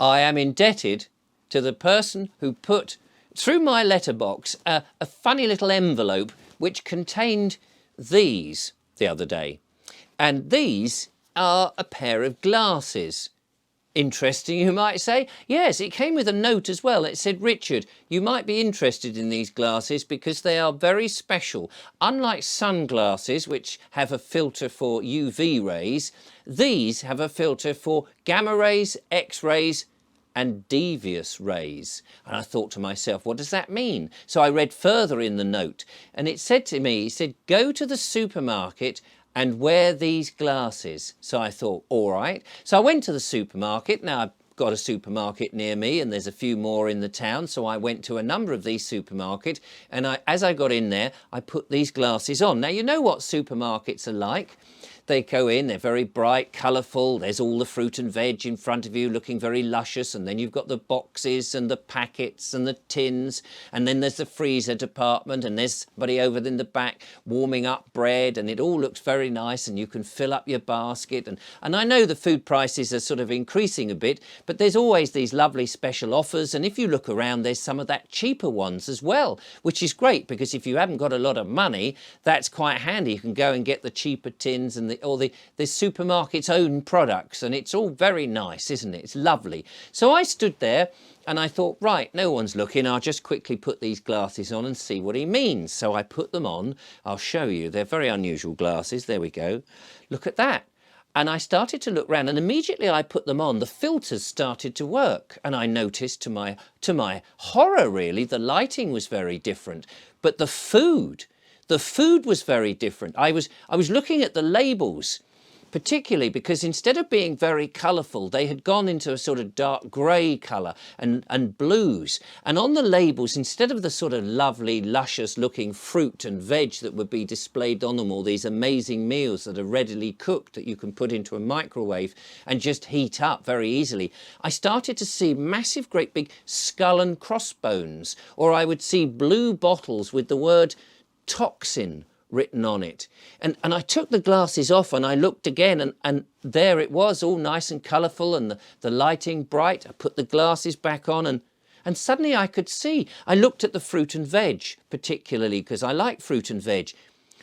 I am indebted to the person who put through my letterbox a funny little envelope which contained these the other day. And these are a pair of glasses. Interesting, you might say. Yes, it came with a note as well. It said, Richard, you might be interested in these glasses because they are very special. Unlike sunglasses, which have a filter for UV rays, these have a filter for gamma rays, X-rays, and devious rays. And I thought to myself, what does that mean? So I read further in the note, and it said to me, it said, go to the supermarket and wear these glasses. So I thought, all right. So I went to the supermarket. Now I've got a supermarket near me and there's a few more in the town. So I went to a number of these supermarkets, and as I got in there, I put these glasses on. Now, you know what supermarkets are like. They go in, they're very bright, colourful, there's all the fruit and veg in front of you looking very luscious, and then you've got the boxes and the packets and the tins, and then there's the freezer department, and there's somebody over in the back warming up bread, and it all looks very nice, and you can fill up your basket. And I know the food prices are sort of increasing a bit, but there's always these lovely special offers, and if you look around, there's some of that cheaper ones as well, which is great, because if you haven't got a lot of money, that's quite handy. You can go and get the cheaper tins and the supermarket's own products, and it's all very nice, isn't it? It's lovely. So I stood there and I thought, right, no one's looking, I'll just quickly put these glasses on and see what he means. So I put them on. I'll show you. They're very unusual glasses. There we go. Look at that. And I started to look around, and immediately I put them on, the filters started to work, and I noticed to my horror, really, the lighting was very different, but the food was very different. I was looking at the labels, particularly because instead of being very colourful, they had gone into a sort of dark grey colour and blues. And on the labels, instead of the sort of lovely, luscious looking fruit and veg that would be displayed on them, all these amazing meals that are readily cooked that you can put into a microwave and just heat up very easily, I started to see massive, great big skull and crossbones, or I would see blue bottles with the word toxin written on it. And I took the glasses off and I looked again, and there it was, all nice and colourful, and the lighting bright. I put the glasses back on, and suddenly I could see. I looked at the fruit and veg, particularly because I like fruit and veg.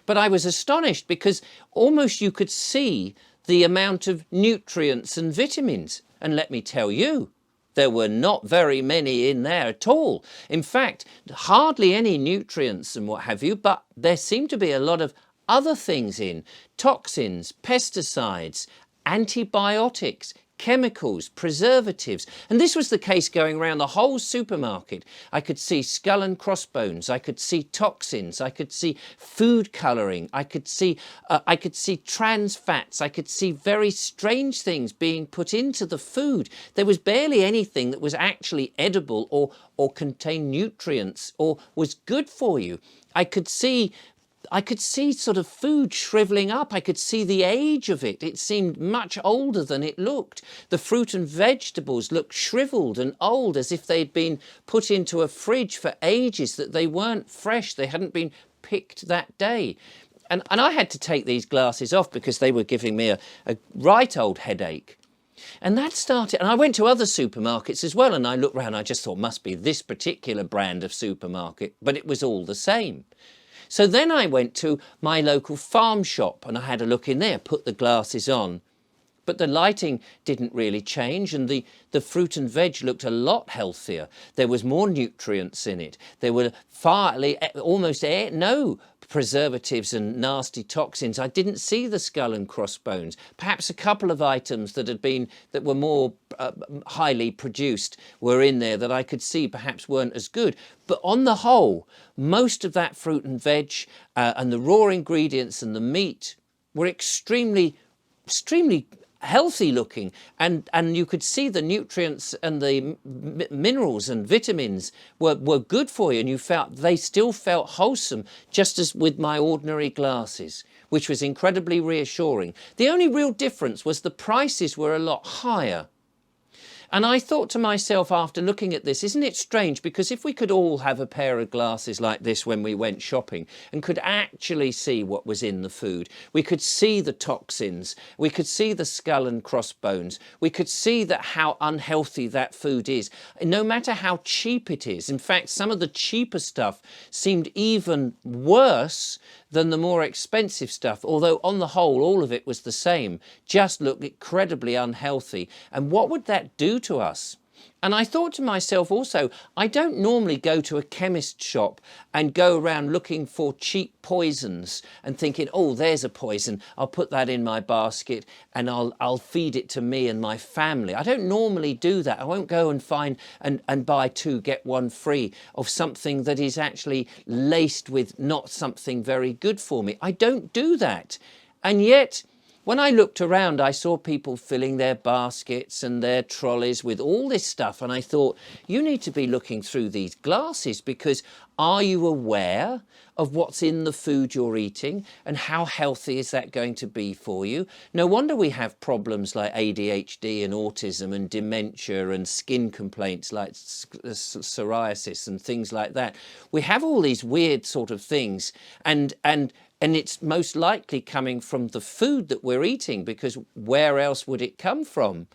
But I was astonished because almost you could see the amount of nutrients and vitamins. And let me tell you, there were not very many in there at all. In fact, hardly any nutrients and what have you, but there seemed to be a lot of other things in. Toxins, pesticides, antibiotics, chemicals, preservatives. And this was the case going around the whole supermarket. I could see skull and crossbones. I could see toxins. I could see food colouring. I could see trans fats. I could see very strange things being put into the food. There was barely anything that was actually edible or contained nutrients or was good for you. I could see sort of food shriveling up. I could see the age of it. It seemed much older than it looked. The fruit and vegetables looked shriveled and old, as if they'd been put into a fridge for ages, that they weren't fresh. They hadn't been picked that day. And I had to take these glasses off because they were giving me a right old headache. And that started, and I went to other supermarkets as well, and I looked around, I just thought, must be this particular brand of supermarket, but it was all the same. So then I went to my local farm shop and I had a look in there, put the glasses on. But the lighting didn't really change, and the fruit and veg looked a lot healthier. There was more nutrients in it. There were almost no preservatives and nasty toxins. I didn't see the skull and crossbones. Perhaps a couple of items that were more highly produced were in there that I could see perhaps weren't as good. But on the whole, most of that fruit and veg and the raw ingredients and the meat were extremely healthy looking, and you could see the nutrients and the minerals and vitamins were good for you, and they still felt wholesome, just as with my ordinary glasses, which was incredibly reassuring. The only real difference was the prices were a lot higher. And I thought to myself after looking at this, isn't it strange? Because if we could all have a pair of glasses like this when we went shopping and could actually see what was in the food, we could see the toxins, we could see the skull and crossbones, we could see that how unhealthy that food is, no matter how cheap it is. In fact, some of the cheaper stuff seemed even worse than the more expensive stuff, although on the whole all of it was the same, just looked incredibly unhealthy. And what would that do to us? And I thought to myself also, I don't normally go to a chemist shop and go around looking for cheap poisons and thinking, oh, there's a poison, I'll put that in my basket and I'll feed it to me and my family. I don't normally do that. I won't go and find and buy 2 get 1 free of something that is actually laced with not something very good for me. I don't do that. And yet, when I looked around, I saw people filling their baskets and their trolleys with all this stuff. And I thought, you need to be looking through these glasses, because are you aware of what's in the food you're eating and how healthy is that going to be for you? No wonder we have problems like ADHD and autism and dementia and skin complaints like psoriasis and things like that. We have all these weird sort of things, and it's most likely coming from the food that we're eating, because where else would it come from?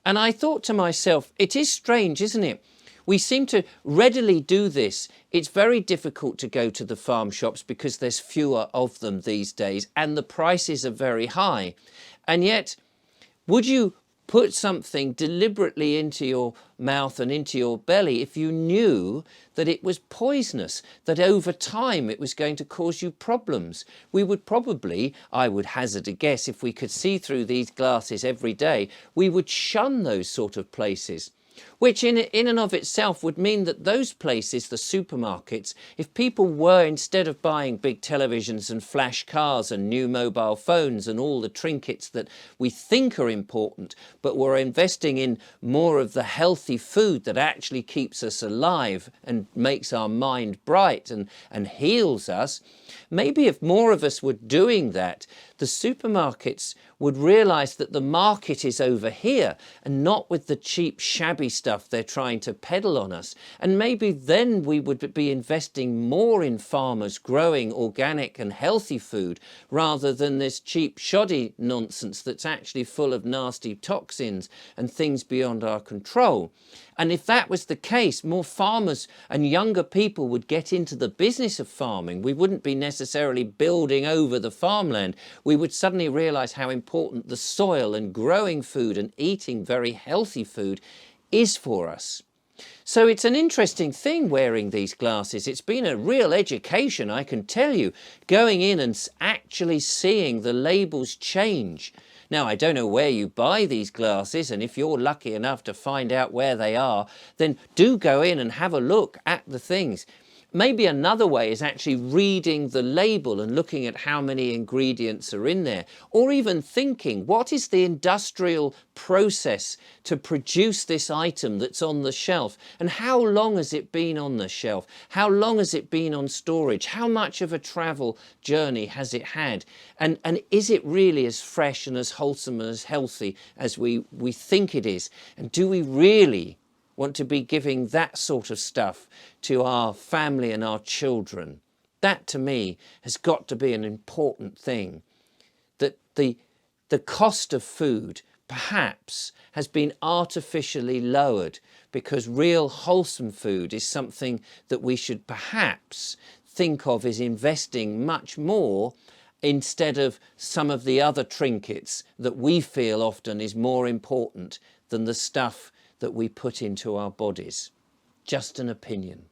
And I thought to myself, it is strange, isn't it? We seem to readily do this. It's very difficult to go to the farm shops because there's fewer of them these days and the prices are very high. And yet, would you put something deliberately into your mouth and into your belly if you knew that it was poisonous, that over time it was going to cause you problems? We would probably, I would hazard a guess, if we could see through these glasses every day, we would shun those sort of places. Which in and of itself would mean that those places, the supermarkets, if people were, instead of buying big televisions and flash cars and new mobile phones and all the trinkets that we think are important, but were investing in more of the healthy food that actually keeps us alive and makes our mind bright and heals us, maybe if more of us were doing that, the supermarkets would realise that the market is over here and not with the cheap, shabby stuff they're trying to peddle on us. And maybe then we would be investing more in farmers growing organic and healthy food rather than this cheap, shoddy nonsense that's actually full of nasty toxins and things beyond our control. And if that was the case, more farmers and younger people would get into the business of farming. We wouldn't be necessarily building over the farmland. We would suddenly realise how important the soil and growing food and eating very healthy food is for us. So it's an interesting thing wearing these glasses. It's been a real education, I can tell you, going in and actually seeing the labels change. Now, I don't know where you buy these glasses, and if you're lucky enough to find out where they are, then do go in and have a look at the things. Maybe another way is actually reading the label and looking at how many ingredients are in there, or even thinking, what is the industrial process to produce this item that's on the shelf, and how long has it been on the shelf? How long has it been on storage? How much of a travel journey has it had? And is it really as fresh and as wholesome and as healthy as we think it is? And do we really want to be giving that sort of stuff to our family and our children? That, to me, has got to be an important thing. That the cost of food perhaps has been artificially lowered because real wholesome food is something that we should perhaps think of as investing much more instead of some of the other trinkets that we feel often is more important than the stuff that we put into our bodies. Just an opinion.